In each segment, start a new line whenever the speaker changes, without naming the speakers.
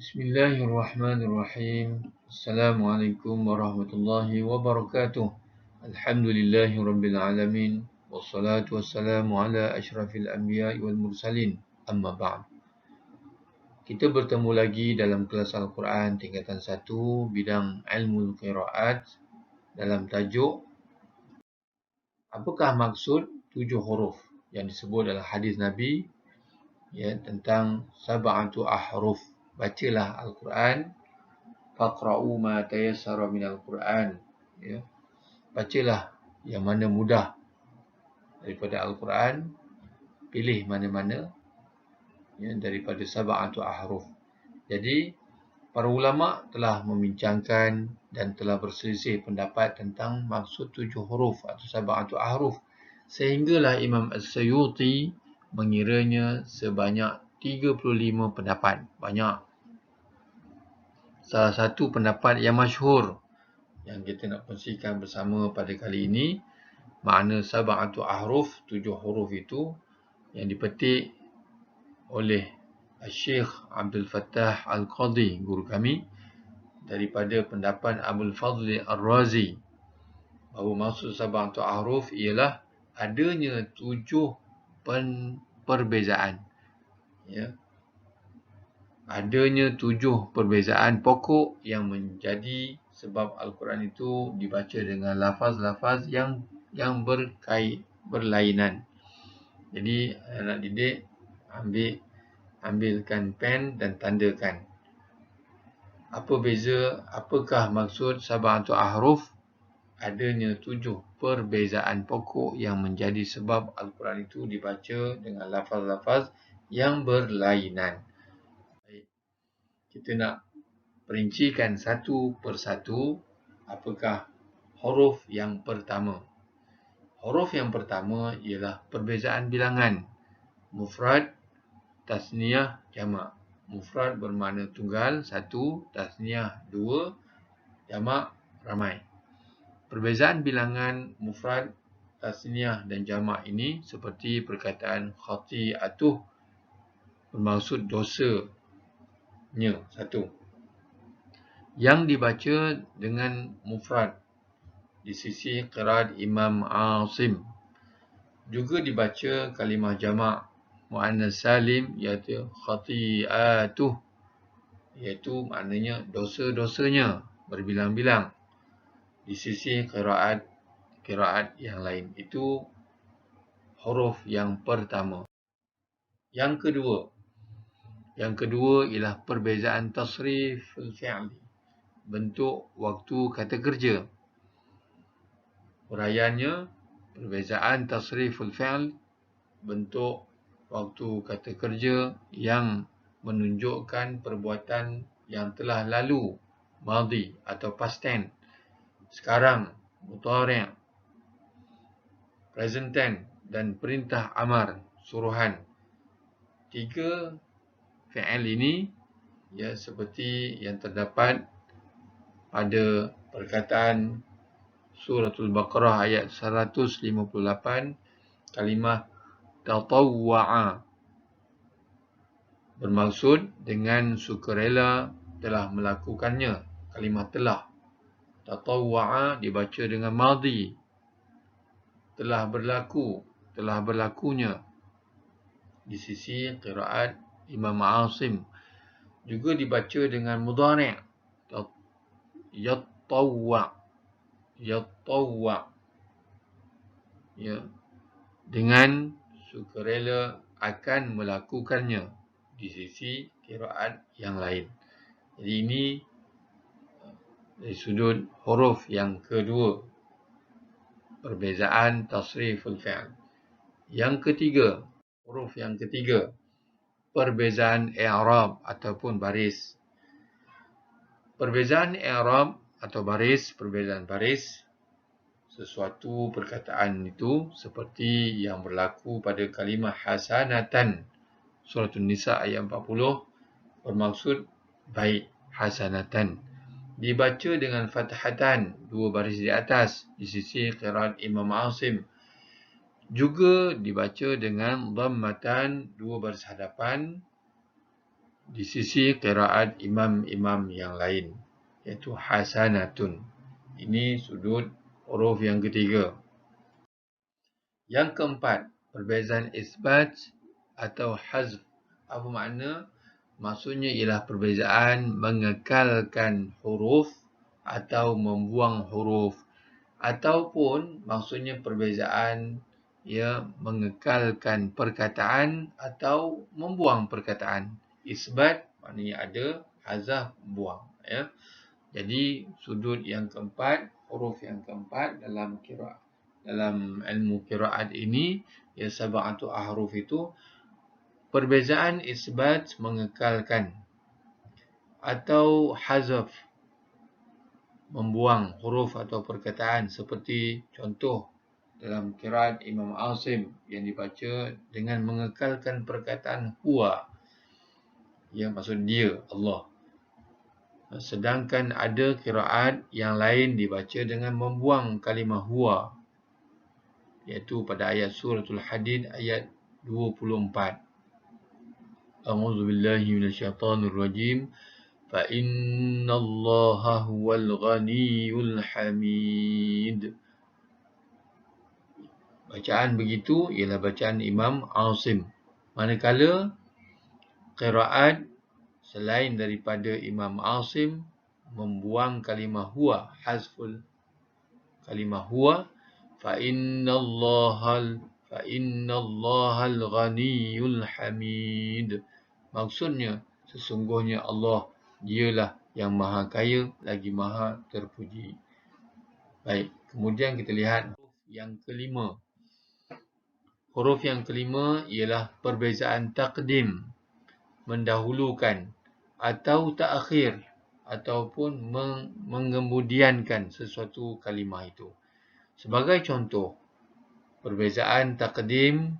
Bismillahirrahmanirrahim. Assalamualaikum warahmatullahi wabarakatuh. Alhamdulillahi rabbil alamin. Wassalatu wassalamu ala asyrafil anbiya'i wal mursalin. Amma ba'd. Kita bertemu lagi dalam kelas Al-Quran tingkatan 1 bidang ilmu qiraat dalam tajuk apakah maksud 7 huruf yang disebut dalam hadis Nabi tentang sab'atu ahruf. Bacalah Al-Quran, faqra'u ma tayassara minal Quran. Bacalah yang mana mudah daripada Al-Quran, pilih mana-mana daripada sab'atu ahruf. Jadi para ulama telah membincangkan dan telah berselisih pendapat tentang maksud 7 huruf atau sab'atu ahruf, sehinggalah Imam As-Suyuti mengiranya sebanyak 35 pendapat. Banyak. Salah satu pendapat yang masyhur yang kita nak kongsikan bersama pada kali ini, makna sab'atu ahruf, 7 huruf itu yang dipetik oleh Syekh Abdul Fattah Al-Qadhi, guru kami, daripada pendapat Abul Fadli Ar-Razi, bahawa maksud sab'atu ahruf ialah adanya 7 perbezaan. Adanya 7 perbezaan pokok yang menjadi sebab Al-Quran itu dibaca dengan lafaz-lafaz yang berlainan. Jadi anak didik ambilkan pen dan tandakan. Apakah maksud sab'atu ahruf? Adanya 7 perbezaan pokok yang menjadi sebab Al-Quran itu dibaca dengan lafaz-lafaz yang berlainan. Kita nak perincikan satu persatu. Apakah huruf yang pertama? Huruf yang pertama ialah perbezaan bilangan. Mufrad, tasniah, jamak. Mufrad bermakna tunggal, 1, tasniah, 2, jamak, ramai. Perbezaan bilangan mufrad, tasniah dan jamak ini seperti perkataan khati'atuh bermaksud dosanya, 1. Yang dibaca dengan mufrad di sisi qiraat Imam Asim. Juga dibaca kalimah jamak muannas salim iaitu khati'atuh, iaitu maknanya dosa-dosanya berbilang-bilang di sisi qiraat yang lain. Itu huruf yang pertama. Yang kedua ialah perbezaan tasriful fi'li, bentuk waktu kata kerja. Huraiannya, perbezaan tasriful fi'l, bentuk waktu kata kerja yang menunjukkan perbuatan yang telah lalu, madhi atau past tense. Sekarang, mudhari', present tense dan perintah amar, suruhan. 3 fi'il ini seperti yang terdapat pada perkataan Suratul Baqarah ayat 158, kalimah tatawwa'a bermaksud dengan sukarela telah melakukannya. Kalimah telah. Tatawwa'a dibaca dengan madhi, telah berlaku, telah berlakunya di sisi qiraat Imam Asim. Juga dibaca dengan mudhari', yattawwa, dengan sukarela akan melakukannya di sisi qiraat yang lain. Jadi ini dari sudut huruf yang kedua, perbezaan tasriful fi'l. Yang ketiga, huruf yang ketiga, perbezaan i'rab ataupun baris. Perbezaan i'rab atau baris, perbezaan baris, sesuatu perkataan itu seperti yang berlaku pada kalimah hasanatan, Surah An-Nisa ayat 40, bermaksud baik, hasanatan. Dibaca dengan fathatan, 2 baris di atas, di sisi qiraat Imam Asim. Juga dibaca dengan dhammatan, 2 baris hadapan, di sisi qiraat imam-imam yang lain, iaitu hasanatun. Ini sudut huruf yang ketiga. Yang keempat, perbezaan isbat atau hazf. Apa makna? Maksudnya ialah perbezaan mengekalkan huruf atau membuang huruf. Ataupun maksudnya perbezaan mengekalkan perkataan atau membuang perkataan. Isbat maknanya ada, hazaf buang. Jadi sudut yang keempat, huruf yang keempat dalam qiraat, dalam ilmu qiraat ini, sab'atu ahruf itu perbezaan isbat mengekalkan atau hazaf membuang huruf atau perkataan, seperti contoh dalam qiraat Imam Asim yang dibaca dengan mengekalkan perkataan huwa, maksud dia Allah. Sedangkan ada qiraat yang lain dibaca dengan membuang kalimah huwa, iaitu pada ayat suratul Hadid ayat 24. A'udzu billahi minasyaitonir rajim. Fa innallaha huwal ghaniyyul hamid. Bacaan begitu ialah bacaan Imam Asim. Manakala qiraat selain daripada Imam Asim membuang kalimah huwa, hazful kalimah huwa, fa innallahal ghaniyyul hamid. Maksudnya sesungguhnya Allah dialah yang maha kaya lagi maha terpuji. Baik, kemudian kita lihat huruf yang kelima. Huruf yang kelima ialah perbezaan taqdim, mendahulukan, atau ta'khir, ataupun mengemudiankan sesuatu kalimah itu. Sebagai contoh, perbezaan taqdim,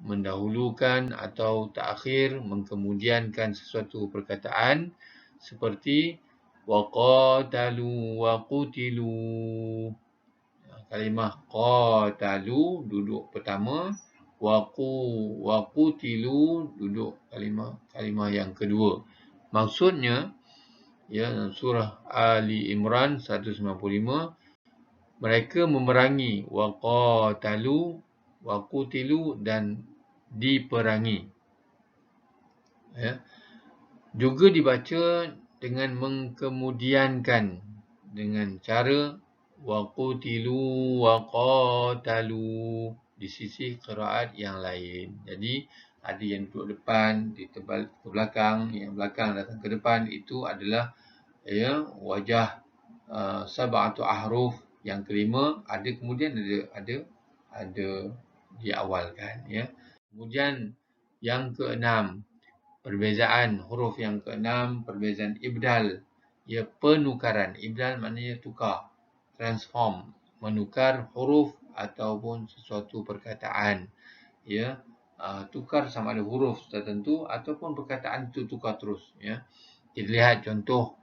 mendahulukan atau ta'khir, mengemudiankan sesuatu perkataan, seperti waqatalu wa qutilu. Kalimah qatalu duduk pertama, wa qutilu duduk kalimah yang kedua. Maksudnya, dalam surah Ali Imran 195, mereka memerangi, wa qatalu wa qutilu, dan diperangi. Juga dibaca dengan mengkemudiankan dengan cara wa qutilu wa qatalu di sisi qiraat yang lain. Jadi ada yang duduk depan, ditebal ke belakang, yang belakang datang ke depan. Itu adalah wajah sab'atu ahruf yang kelima. Ada kemudian ada diawalkan. Kemudian yang keenam, perbezaan huruf yang keenam, perbezaan ibdal, penukaran. Ibdal maknanya tukar, transform, menukar huruf ataupun sesuatu perkataan. Tukar sama ada huruf tertentu ataupun perkataan itu tukar terus. Kita lihat contoh,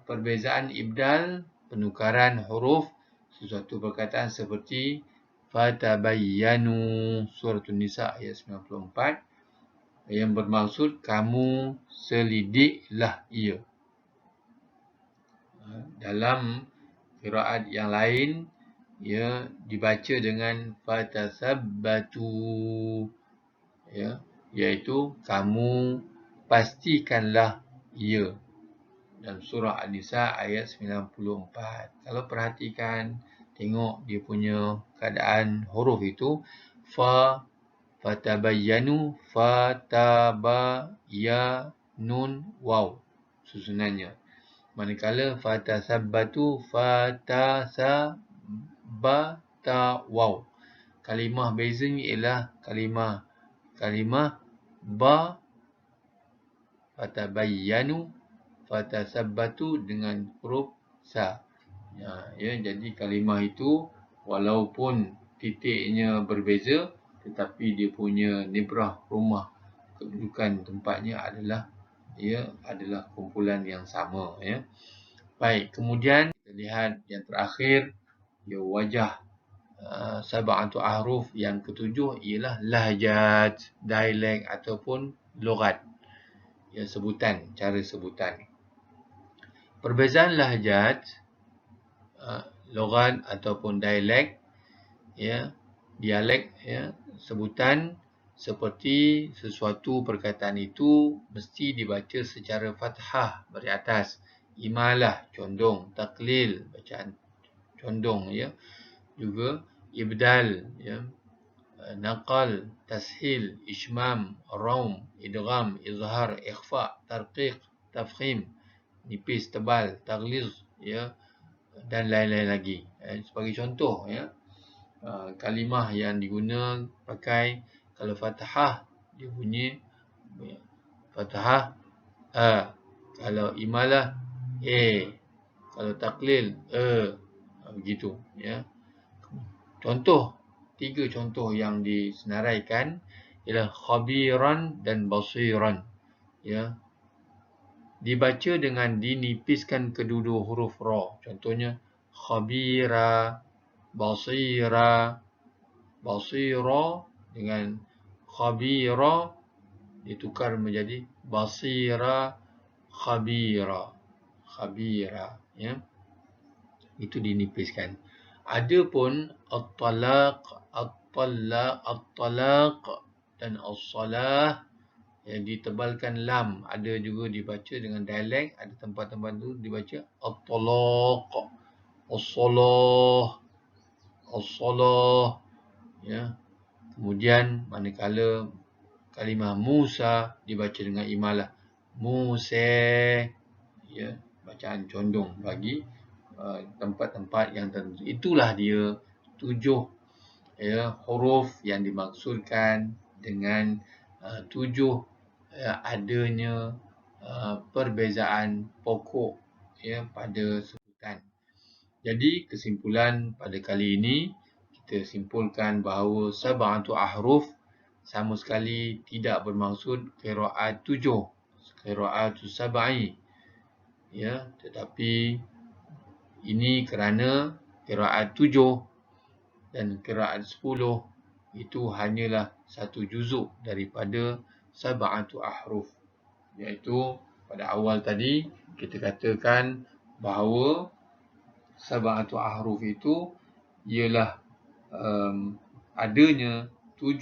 perbezaan ibdal, penukaran huruf sesuatu perkataan, seperti fatabayyanu, surah An-Nisa ayat 94, yang bermaksud kamu selidiklah ia. Dalam qiraat yang lain, dibaca dengan fatasabbatu, iaitu kamu pastikanlah ia. Dalam surah An-Nisa ayat 94. Kalau perhatikan, tengok dia punya keadaan huruf itu, fatabayyanu, fatabayyanun, waw susunannya. Manakala fatasabbatu, fatasabata, waw. Kalimah bezanya ialah kalimah ba, fatabayyanu, fatasabbatu dengan huruf sa. Jadi kalimah itu walaupun titiknya berbeza, tetapi dia punya nibrah, rumah, kedudukan tempatnya adalah kumpulan yang sama. Baik, kemudian kita lihat yang terakhir, wajah sab'atu ahruf yang ketujuh ialah lahjat, dialek ataupun lughat. ya, sebutan, cara sebutan. Perbezaan lahjat, lughat ataupun dialek, ya, dialek, ya, sebutan seperti sesuatu perkataan itu mesti dibaca secara fathah beri atas, imalah condong, taklil bacaan condong, ya, juga ibdal, ya, naqal, tashil, ishmam, raum, idgham, izhar, ikhfa, tarqiq, tafkhim, nipis, tebal, taghliz, ya, dan lain-lain lagi. Sebagai contoh, ya, kalimah yang diguna pakai kalau fathah dia bunyi fathah a, kalau imalah kalau taklil begitu, ya. Contoh, 3 contoh yang disenaraikan ialah khabiran dan basiran, ya. Dibaca dengan dinipiskan kedua-dua huruf ra. Contohnya khabira, basira, basira dengan khabira ditukar menjadi basira, khabira, khabira, ya. Itu dinipiskan. Adapun at-talaq, at-talaq, at-talaq dan as-salah yang ditebalkan lam, ada juga dibaca dengan dialek, ada tempat-tempat tu dibaca at-talaq, as-salah, as-salah, ya. Kemudian manakala kalimah Musa dibaca dengan imalah Musa, ya, bacaan condong bagi tempat-tempat yang tertentu. Itulah dia 7, ya, huruf yang dimaksudkan dengan 7 adanya perbezaan pokok, ya, pada sebutan. Jadi kesimpulan pada kali ini kita simpulkan bahawa sab'atu ahruf sama sekali tidak bermaksud qiraat 7, qiraatu sab'i, ya, tetapi ini kerana qiraat 7 dan qiraat 10 itu hanyalah satu juzuk daripada sab'atu ahruf, iaitu pada awal tadi kita katakan bahawa sab'atu ahruf itu ialah adanya 7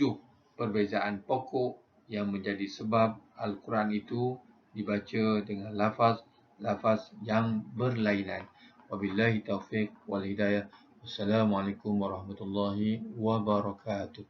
perbezaan pokok yang menjadi sebab Al-Quran itu dibaca dengan lafaz yang berlainan. Wabillahi taufiq wal hidayah. Wassalamualaikum warahmatullahi wabarakatuh.